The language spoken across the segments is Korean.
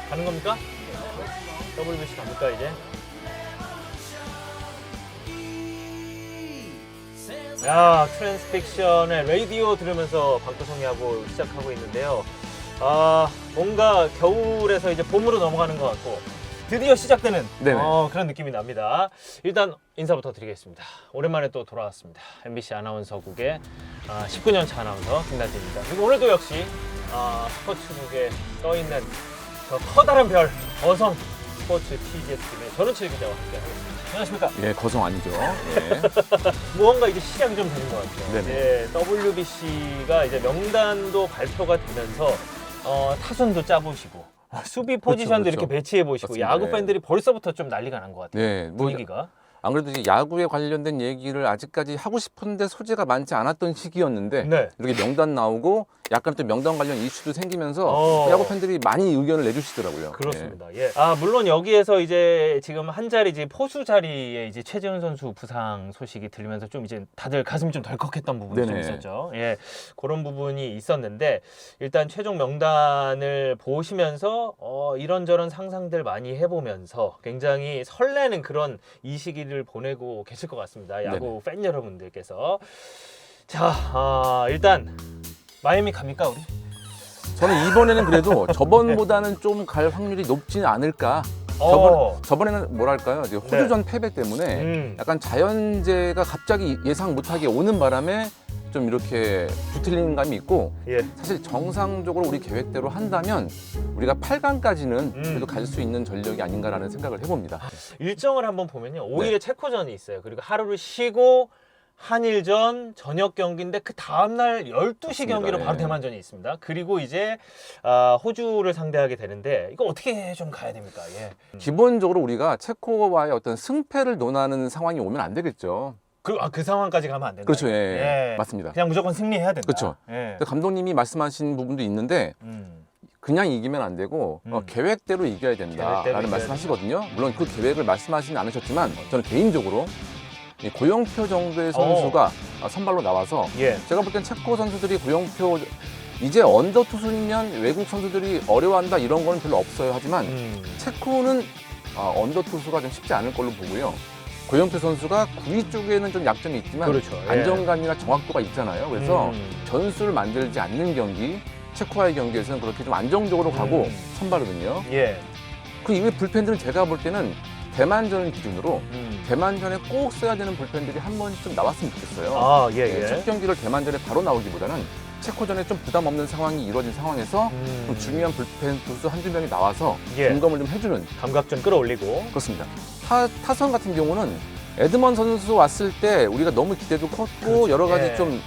가는 겁니까? WBC 갑니까 이제? 야, 트랜스픽션의 라디오 들으면서 방구성이하고 시작하고 있는데요. 뭔가 겨울에서 이제 봄으로 넘어가는 것 같고 드디어 시작되는 그런 느낌이 납니다. 일단 인사부터 드리겠습니다. 오랜만에 또 돌아왔습니다. MBC 아나운서국의 19년 차 아나운서 김남진입니다. 그리고 오늘도 역시 스포츠국에 떠있는 저 커다란 별 어성 스포츠 TGS팀의 전우칠 기자와 함께 하겠습니다. 안녕하십니까? 예, 거성 아니죠. 예. 무언가 이제 시작이 좀 되는 것 같아요. 네네. 예, WBC가 이제 명단도 발표가 되면서 타순도 짜보시고 수비 포지션도 그렇죠. 이렇게 배치해 보시고 맞습니다. 야구 팬들이 벌써부터 좀 난리가 난 것 같아요. 네, 뭐 분위기가. 안 그래도 이제 야구에 관련된 얘기를 아직까지 하고 싶은데 소재가 많지 않았던 시기였는데 네. 이렇게 명단 나오고 약간 또 명단 관련 이슈도 생기면서 야구 팬들이 많이 의견을 내주시더라고요. 그렇습니다. 예. 물론 여기에서 이제 지금 한 자리 이제 포수 자리에 이제 최재훈 선수 부상 소식이 들리면서 좀 이제 다들 가슴이 좀 덜컥했던 부분이 좀 있었죠. 예. 그런 부분이 있었는데 일단 최종 명단을 보시면서 이런저런 상상들 많이 해보면서 굉장히 설레는 그런 이 시기를 보내고 계실 것 같습니다. 야구 팬 여러분들께서. 자, 일단 마이애미 갑니까 우리? 저는 이번에는 그래도 저번보다는 좀 갈 확률이 높지는 않을까. 저번에는 뭐랄까요, 이제 호주전 패배 때문에 약간 자연재해가 갑자기 예상 못하게 오는 바람에 좀 이렇게 뒤틀리는 감이 있고, 사실 정상적으로 우리 계획대로 한다면 우리가 8강까지는 그래도 갈 수 있는 전력이 아닌가라는 생각을 해봅니다. 일정을 한번 보면요, 5일에 체코전이 있어요. 그리고 하루를 쉬고 한일전 저녁 경기인데 그 다음날 12시 맞습니다. 경기로 바로 대만전이 있습니다. 그리고 이제 호주를 상대하게 되는데 이거 어떻게 좀 가야 됩니까? 예. 기본적으로 우리가 체코와의 어떤 승패를 논하는 상황이 오면 안 되겠죠. 그 상황까지 가면 안 된다. 그렇죠. 예. 맞습니다. 그냥 무조건 승리해야 된다. 그렇죠. 예. 근데 감독님이 말씀하신 부분도 있는데 그냥 이기면 안 되고 계획대로 이겨야 된다라는 계획대로 말씀하시거든요. 물론 그 계획을 말씀하시진 않으셨지만 저는 개인적으로 이 고영표 정도의 선수가 선발로 나와서 제가 볼 땐 체코 선수들이 고영표 이제 언더 투수면 외국 선수들이 어려워한다 이런 거는 별로 없어요. 하지만 체코는 언더 투수가 좀 쉽지 않을 걸로 보고요. 고영표 선수가 구위 쪽에는 좀 약점이 있지만 그렇죠. 안정감이나 정확도가 있잖아요. 그래서 전술을 만들지 않는 경기, 체코와의 경기에서는 그렇게 좀 안정적으로 가고 선발거든요. 그 이후에 불펜들은 제가 볼 때는 대만전 기준으로 대만전에 꼭 써야 되는 불펜들이 한 번쯤 나왔으면 좋겠어요. 첫 경기를 대만전에 바로 나오기보다는 체코전에 좀 부담 없는 상황이 이루어진 상황에서 좀 중요한 불펜 투수 한두 명이 나와서 점검을 좀 해주는 감각 좀 끌어올리고. 그렇습니다. 타선 같은 경우는 에드먼 선수 왔을 때 우리가 너무 기대도 컸고 여러 가지 좀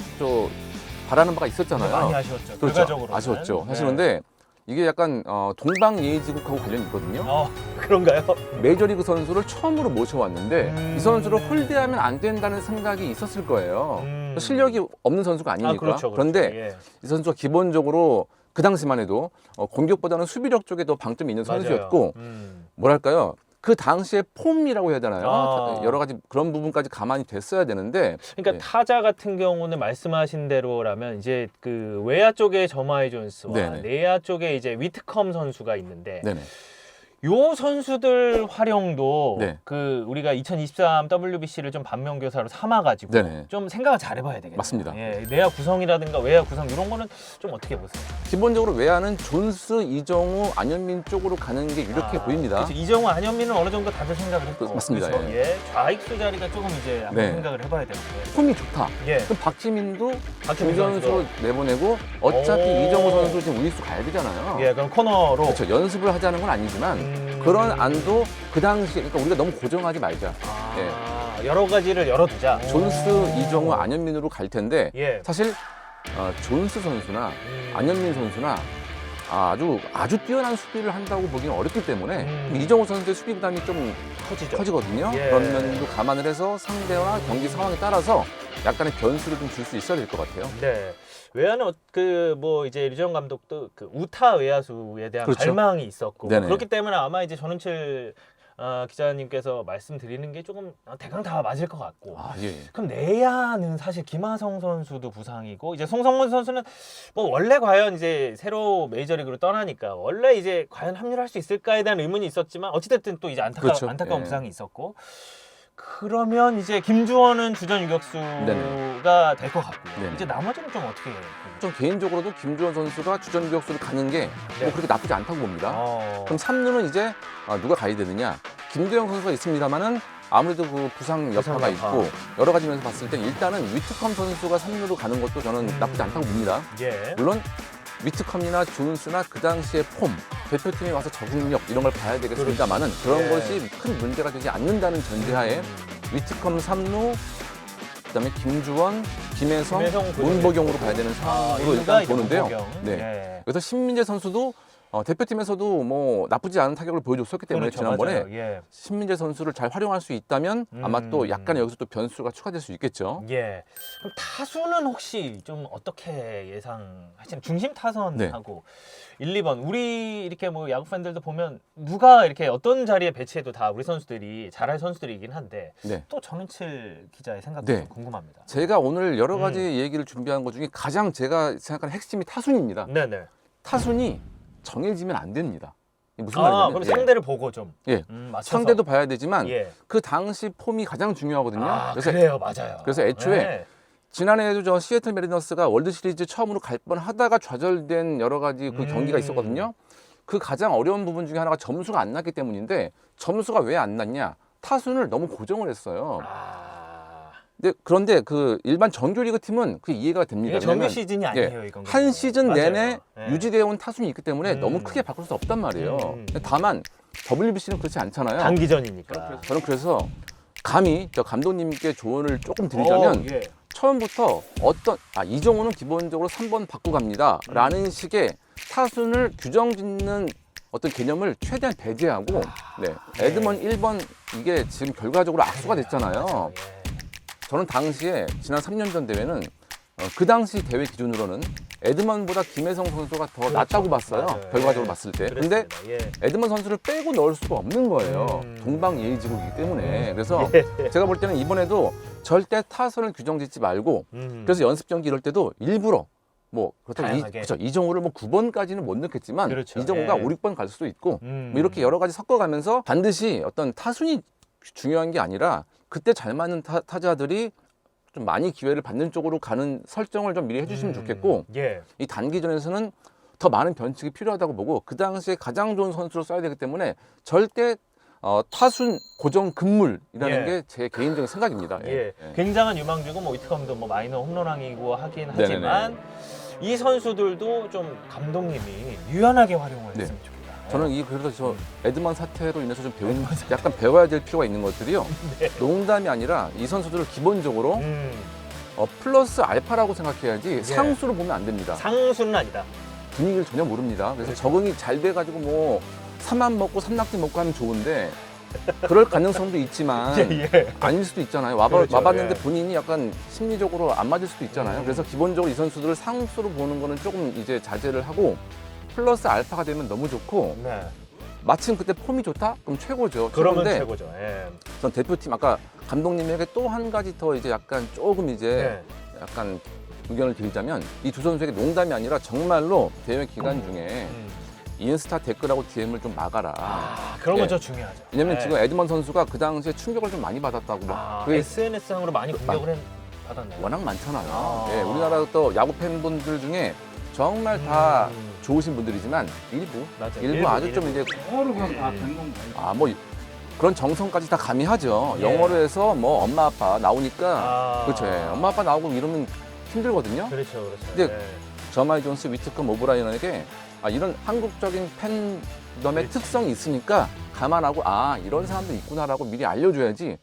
바라는 바가 있었잖아요. 많이 아쉬웠죠. 그렇죠. 결과적으로 아쉬웠죠. 사실 근데 이게 약간 동방예의지국하고 관련이 있거든요. 그런가요? 메이저리그 선수를 처음으로 모셔왔는데 이 선수를 홀대하면 안 된다는 생각이 있었을 거예요. 실력이 없는 선수가 아니니까. 그렇죠. 그런데 이 선수가 기본적으로 그 당시만 해도 공격보다는 수비력 쪽에 더 방점이 있는 선수였고 뭐랄까요? 그 당시에 폼이라고 해야 되나요? 여러 가지 그런 부분까지 가만히 됐어야 되는데. 그러니까 타자 같은 경우는 말씀하신 대로라면 이제 그 외야 쪽에 저마이 존스와 내야 쪽에 이제 위트컴 선수가 있는데 요 선수들 활용도 그 우리가 2023 WBC를 좀 반면교사로 삼아가지고 좀 생각을 잘 해봐야 되겠네요. 맞습니다. 내야 구성이라든가 외야 구성 이런 거는 좀 어떻게 보세요? 기본적으로 외야는 존스, 이정우, 안현민 쪽으로 가는 게 유력해 보입니다. 그렇죠. 이정우, 안현민은 어느 정도 다들 생각을 했고. 맞습니다. 그렇죠? 좌익수 자리가 조금 이제 한번 생각을 해봐야 되는데. 폼이 좋다. 그럼 박지민도 박지민 중견수로 내보내고 어차피 이정우 선수 지금 우익수 가야 되잖아요. 그럼 코너로. 그렇죠. 연습을 하자는 건 아니지만 그런 안도 그 당시에 그러니까 우리가 너무 고정하지 말자. 여러 가지를 열어두자. 존스, 이정우, 안현민으로 갈 텐데 사실 존스 선수나 안현민 선수나 아주 뛰어난 수비를 한다고 보기는 어렵기 때문에 이정우 선수의 수비 부담이 좀 커지거든요. 그런 면도 감안을 해서 상대와 경기 상황에 따라서 약간의 변수를 좀 줄 수 있어야 될 것 같아요. 외야는 이제 류정 감독도 그 우타 외야수에 대한 갈망이 있었고 그렇기 때문에 아마 이제 전은철 기자님께서 말씀드리는 게 조금 대강 다 맞을 것 같고. 예. 그럼 내야는 사실 김하성 선수도 부상이고 이제 송성문 선수는 뭐 원래 과연 이제 새로 메이저리그로 떠나니까 원래 이제 과연 합류할 수 있을까에 대한 의문이 있었지만 어찌됐든 또 이제 그렇죠. 안타까운 예. 부상이 있었고. 그러면 이제 김주원은 주전 유격수가 될 것 같고요. 네네. 이제 나머지는 좀 어떻게 해요? 좀 개인적으로도 김주원 선수가 주전 유격수를 가는 게 뭐 네. 그렇게 나쁘지 않다고 봅니다. 그럼 그럼 3루는 이제 누가 가야 되느냐? 김도영 선수가 있습니다만은 아무래도 그 부상 여파가 부상 여파. 있고 여러 가지 면에서 봤을 때 일단은 위트컴 선수가 3루로 가는 것도 저는 나쁘지 않다고 봅니다. 예. 물론 위트컴이나 존스나 그 당시의 폼, 대표팀에 와서 적응력 이런 걸 봐야 되겠습니다만은 그런 예. 것이 큰 문제가 되지 않는다는 전제하에 위트컴 3루, 그다음에 김주원, 김혜성, 문보경으로 가야 되는 상황으로 일단 보는데요. 네. 네. 그래서 신민재 선수도 대표팀에서도 뭐 나쁘지 않은 타격을 보여줬었기 때문에 그렇죠, 지난번에 맞아요. 예. 신민재 선수를 잘 활용할 수 있다면 아마 또 약간 여기서 또 변수가 추가될 수 있겠죠. 예. 그럼 타수는 혹시 좀 어떻게 예상하시나요? 중심 타선하고 1, 2번 우리 이렇게 뭐 야구 팬들도 보면 누가 이렇게 어떤 자리에 배치해도 다 우리 선수들이 잘할 선수들이긴 한데 네. 또 정인칠 기자의 생각도 네. 좀 궁금합니다. 제가 오늘 여러 가지 얘기를 준비한 것 중에 가장 제가 생각하는 핵심이 타순입니다. 네네. 타순이 정해지면 안 됩니다. 이게 무슨 그럼 말이냐면 상대를 보고 좀 예. 맞춰서. 상대도 봐야 되지만 예. 그 당시 폼이 가장 중요하거든요. 그래요, 맞아요. 그래서 애초에 네. 지난해에도 저 시애틀 메리너스가 월드 시리즈 처음으로 갈 뻔하다가 좌절된 여러 가지 그 경기가 있었거든요. 그 가장 어려운 부분 중에 하나가 점수가 안 났기 때문인데 점수가 왜 안 났냐? 타순을 너무 고정을 했어요. 그런데 그 일반 정규리그 팀은 그게 이해가 됩니다. 이게 정규 왜냐면 시즌이 아니에요, 이건. 한 시즌 맞아요. 내내 네. 유지되어 온 타순이 있기 때문에 너무 크게 바꿀 수 없단 말이에요. 다만 WBC는 그렇지 않잖아요. 단기전이니까. 저는 그래서 감히 저 감독님께 조언을 조금 드리자면 예. 처음부터 이정우는 기본적으로 3번 받고 갑니다 라는 식의 타순을 규정짓는 어떤 개념을 최대한 배제하고 에드먼 1번 이게 지금 결과적으로 악수가 됐잖아요. 저는 당시에 지난 3년 전 대회는 그 당시 대회 기준으로는 에드먼보다 김혜성 선수가 더 낫다고 봤어요. 맞아요. 결과적으로 봤을 때. 근데 에드먼 선수를 빼고 넣을 수가 없는 거예요. 동방예의지국이기 때문에. 그래서 제가 볼 때는 이번에도 절대 타선을 규정짓지 말고 그래서 연습 경기 이럴 때도 일부러 뭐 그렇다고 이정우를 뭐 9번까지는 못 넣겠지만 그렇죠. 이정우가 5, 6번 갈 수도 있고 뭐 이렇게 여러 가지 섞어가면서 반드시 어떤 타순이 중요한 게 아니라 그때 잘 맞는 타자들이 좀 많이 기회를 받는 쪽으로 가는 설정을 좀 미리 해주시면 좋겠고 이 단기전에서는 더 많은 변칙이 필요하다고 보고 그 당시에 가장 좋은 선수로 써야 되기 때문에 절대 타순 고정 금물이라는 게 제 개인적인 생각입니다. 굉장한 유망주고 뭐 위트컴도 뭐 마이너 홈런왕이고 하긴 하지만 이 선수들도 좀 감독님이 유연하게 활용을 했으면 좋겠다. 저는 그래서 저 에드먼 사태로 인해서 좀 약간 배워야 될 필요가 있는 것들이요. 농담이 아니라 이 선수들을 기본적으로 플러스 알파라고 생각해야지 상수로 보면 안 됩니다. 상수는 아니다. 분위기를 전혀 모릅니다. 그래서 적응이 잘 돼가지고 뭐 3만 먹고 3낙지 먹고 하면 좋은데 그럴 가능성도 있지만 아닐 수도 있잖아요. 와봤는데 본인이 약간 심리적으로 안 맞을 수도 있잖아요. 그래서 기본적으로 이 선수들을 상수로 보는 거는 조금 이제 자제를 하고 플러스 알파가 되면 너무 좋고 마침 그때 폼이 좋다? 그럼 최고죠. 그러면 최고죠. 전 대표팀 아까 감독님에게 또 한 가지 더 이제 약간 조금 이제 약간 의견을 드리자면 이 두 선수에게 농담이 아니라 정말로 대회 기간 중에 인스타 댓글하고 DM을 좀 막아라. 그런 건 좀 중요하죠. 왜냐면 지금 에드먼 선수가 그 당시에 충격을 좀 많이 받았다고 SNS상으로 많이 공격을 받았나요? 워낙 많잖아요. 우리나라 또 야구 팬분들 중에 정말 다 좋으신 분들이지만 일부 아주 좀 이제 영어로 그냥 다 된 건가요? 뭐 그런 정성까지 다 가미하죠. 영어로 해서 뭐 엄마 아빠 나오니까 그렇죠. 엄마 아빠 나오고 이러면 힘들거든요. 그렇죠. 근데 저마이 존스, 위트컴, 오브라이언에게 이런 한국적인 팬덤의 특성이 있으니까 감안하고 이런 사람도 있구나라고 미리 알려줘야지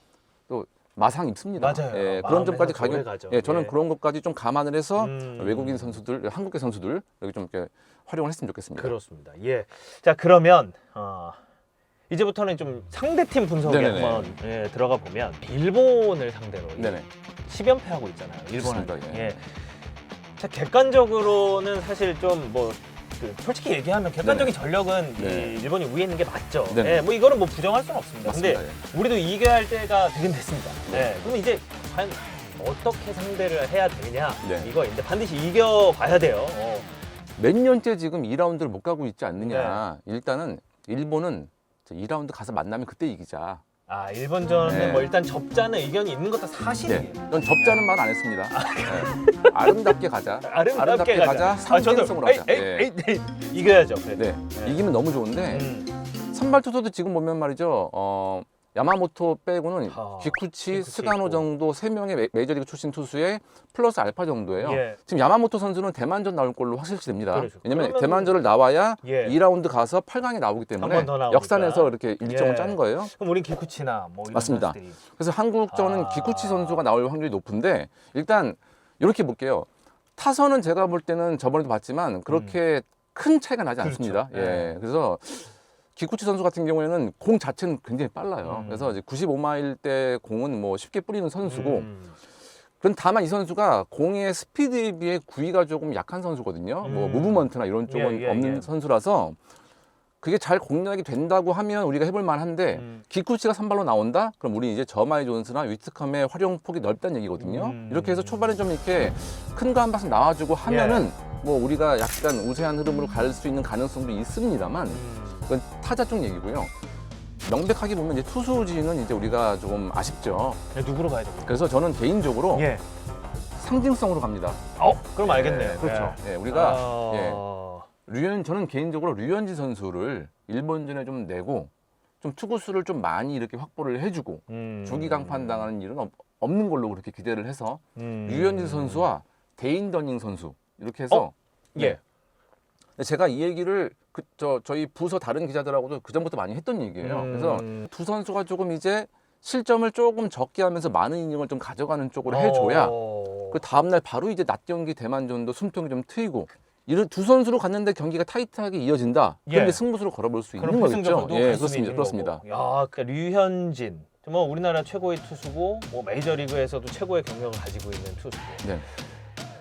또 마상 입습니다. 맞아요. 그런 점까지 저는 그런 것까지 좀 감안을 해서 외국인 선수들, 한국계 선수들 여기 좀 이렇게 활용을 했으면 좋겠습니다. 그렇습니다. 자 그러면 이제부터는 좀 상대팀 분석에 한번 들어가 보면 일본을 상대로 10연패하고 있잖아요. 일본은. 자 객관적으로는 사실 좀 뭐 솔직히 얘기하면 객관적인 네네. 전력은 네. 이 일본이 위에 있는 게 맞죠. 네네. 네, 뭐 이거는 뭐 부정할 수는 없습니다. 맞습니다. 근데 우리도 이겨야 할 때가 되긴 됐습니다. 네. 네. 그러면 이제 과연 어떻게 상대를 해야 되느냐 네. 이거인데 반드시 이겨봐야 돼요. 몇 년째 지금 2라운드를 못 가고 있지 않느냐. 네. 일단은 일본은 2라운드 가서 만나면 그때 이기자. 아 일본전은 네. 뭐 일단 접자는 의견이 있는 것도 사실이에요. 네. 전 접자는 말 안 했습니다. 네. 아름답게 가자. 아름답게 가자. 상승성으로 하자. 네. 이겨야죠. 그래도. 네. 네. 이기면 너무 좋은데 선발 투수도 지금 보면 말이죠. 야마모토 빼고는 기쿠치, 스가노 있고. 정도 3명의 메이저리그 출신 투수에 플러스 알파 정도예요. 예. 지금 야마모토 선수는 대만전 나올 걸로 확실시 됩니다. 그렇죠. 왜냐면 그러면- 대만전을 나와야 예. 2라운드 가서 8강에 나오기 한 때문에 번더 나오니까. 역산해서 이렇게 일정을 예. 짜는 거예요. 그럼 우린 기쿠치나 뭐 이런 맞습니다. 선수들이. 그래서 한국전은 아. 기쿠치 선수가 나올 확률이 높은데 일단 이렇게 볼게요. 타선은 제가 볼 때는 저번에도 봤지만 그렇게 큰 차이가 나지 그렇죠. 않습니다. 네. 예. 그래서 기쿠치 선수 같은 경우에는 공 자체는 굉장히 빨라요. 그래서 이제 95마일 대 공은 뭐 쉽게 뿌리는 선수고 그런 다만 이 선수가 공의 스피드에 비해 구위가 조금 약한 선수거든요. 뭐 무브먼트나 이런 쪽은 예, 없는 예. 선수라서 그게 잘 공략이 된다고 하면 우리가 해볼 만한데 기쿠치가 선발로 나온다? 그럼 우리 이제 저마이 존스나 위트컴의 활용폭이 넓다는 얘기거든요. 이렇게 해서 초반에 좀 이렇게 큰 거 한 발씩 나와주고 하면은 뭐 우리가 약간 우세한 흐름으로 갈 수 있는 가능성도 있습니다만 그건 타자 쪽 얘기고요. 명백하게 보면 이제 투수진은 이제 우리가 조금 아쉽죠. 누구로 가야 될까요? 그래서 저는 개인적으로 예. 상징성으로 갑니다. 그럼 알겠네요. 네, 그렇죠. 예. 예, 우리가 예. 저는 개인적으로 류현진 선수를 일본전에 좀 내고 좀 투구수를 좀 많이 이렇게 확보를 해주고 조기 강판 당하는 일은 없는 걸로 그렇게 기대를 해서 류현진 선수와 데인 더닝 선수 이렇게 해서 예. 근데 제가 이 얘기를 저희 부서 다른 기자들하고도 그 전부터 많이 했던 얘기예요. 그래서 두 선수가 조금 이제 실점을 조금 적게 하면서 많은 이닝을 좀 가져가는 쪽으로 해줘야 그 다음날 바로 이제 낮 경기 대만전도 숨통이 좀 트이고 이런 두 선수로 갔는데 경기가 타이트하게 이어진다. 그런데 예. 승부수를 걸어볼 수 있는 그럼 거겠죠. 필승적으로도 예, 갈 수는 그렇습니다. 있는 그렇습니다. 거고. 야, 그러니까 류현진, 뭐 우리나라 최고의 투수고, 뭐 메이저리그에서도 최고의 경력을 가지고 있는 투수고. 네.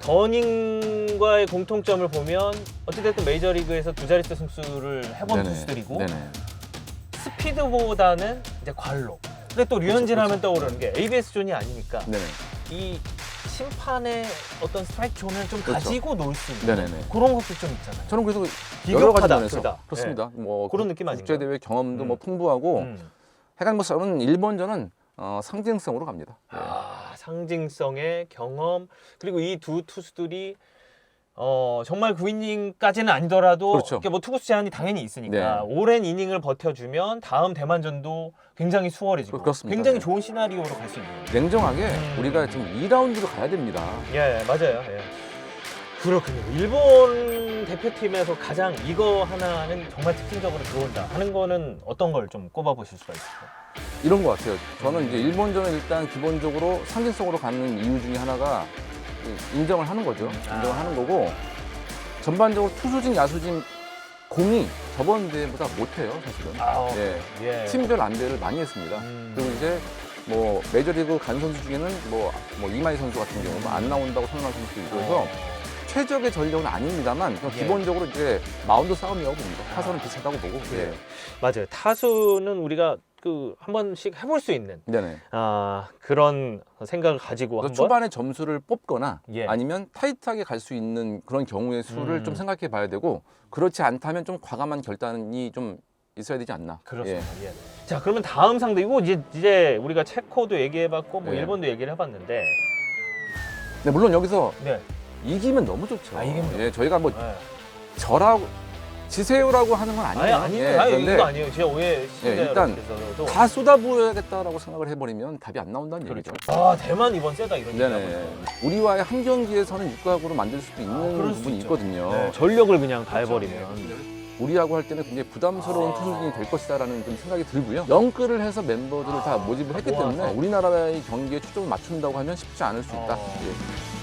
더닝과의 공통점을 보면 어찌됐든 메이저리그에서 두 자릿수 승수를 해본 네네. 투수들이고 네네. 스피드보다는 이제 관로. 근데 또 류현진 그렇죠. 하면 떠오르는 게 ABS 존이 아니니까 네네. 이 심판의 어떤 스트라이크 존을 좀 그렇죠. 가지고 놀 수 있는 네네네. 그런 것도 좀 있잖아요. 저는 그래서 여러 가지 비겁하다, 면에서 둘 다. 그렇습니다. 뭐 그런 느낌 아닌가요? 국제 대회 경험도 음. 뭐 풍부하고 음. 하여간 뭐 저는 일본전은 상징성으로 갑니다. 예. 상징성의 경험 그리고 이 두 투수들이 정말 9이닝까지는 아니더라도 그렇죠. 이렇게 뭐 투구수 제한이 당연히 있으니까 네. 오랜 이닝을 버텨주면 다음 대만전도 굉장히 수월해지고 그렇습니다. 굉장히 네. 좋은 시나리오로 갈 수 있는 거예요. 냉정하게 우리가 지금 2라운드로 가야 됩니다. 예, 맞아요. 예. 그렇군요. 일본 대표팀에서 가장 이거 하나는 정말 특징적으로 들어온다 하는 거는 어떤 걸 좀 꼽아보실 수가 있을까요? 이런 것 같아요. 저는 이제 일본전은 일단 기본적으로 상징성으로 가는 이유 중에 하나가 인정을 하는 거죠. 인정을 하는 거고 전반적으로 투수진, 야수진 공이 저번 대회보다 못해요, 사실은. 예. 예. 팀별 안배를 많이 했습니다. 그리고 이제 뭐 메이저리그 간 선수 중에는 뭐 이마이 선수 같은 경우 뭐 안 나온다고 선언한 선수도 있고 해서 최적의 전력은 아닙니다만 예. 기본적으로 이제 마운드 싸움이라고 봅니다. 타선은 비슷하다고 보고. 그래요. 맞아요. 타수는 우리가 한 번씩 해볼 수 있는 네네. 그런 생각을 가지고 그래서 한번 초반에 점수를 뽑거나 예. 아니면 타이트하게 갈 수 있는 그런 경우의 수를 좀 생각해 봐야 되고 그렇지 않다면 좀 과감한 결단이 좀 있어야 되지 않나. 그렇습니다. 예. 자, 그러면 다음 상대 이거 이제 우리가 체코도 얘기해봤고 뭐 예. 일본도 얘기를 해봤는데 네, 물론 여기서 네. 이기면 너무 좋죠. 이기면 예, 저희가 뭐 네. 저라고 지세요라고 하는 건 아니에요. 아니요. 예, 그런데 이거 아니에요. 진짜 오해 일단 시청자분들께서도 다 쏟아부어야겠다라고 생각을 해버리면 답이 안 나온다는 그렇죠. 얘기죠. 대만 이번 세다 이런 얘기하고 네네. 있어요. 우리와의 한 경기에서는 육각으로 만들 수도 있는 그럴 수 부분이 있죠. 있거든요. 네, 전력을 그냥 다 해버리면 우리하고 할 때는 굉장히 부담스러운 투수진이 될 것이다라는 좀 생각이 들고요. 영끌을 해서 멤버들을 다 모집을 했기 때문에 모아서. 우리나라의 경기에 초점을 맞춘다고 하면 쉽지 않을 수 있다. 예.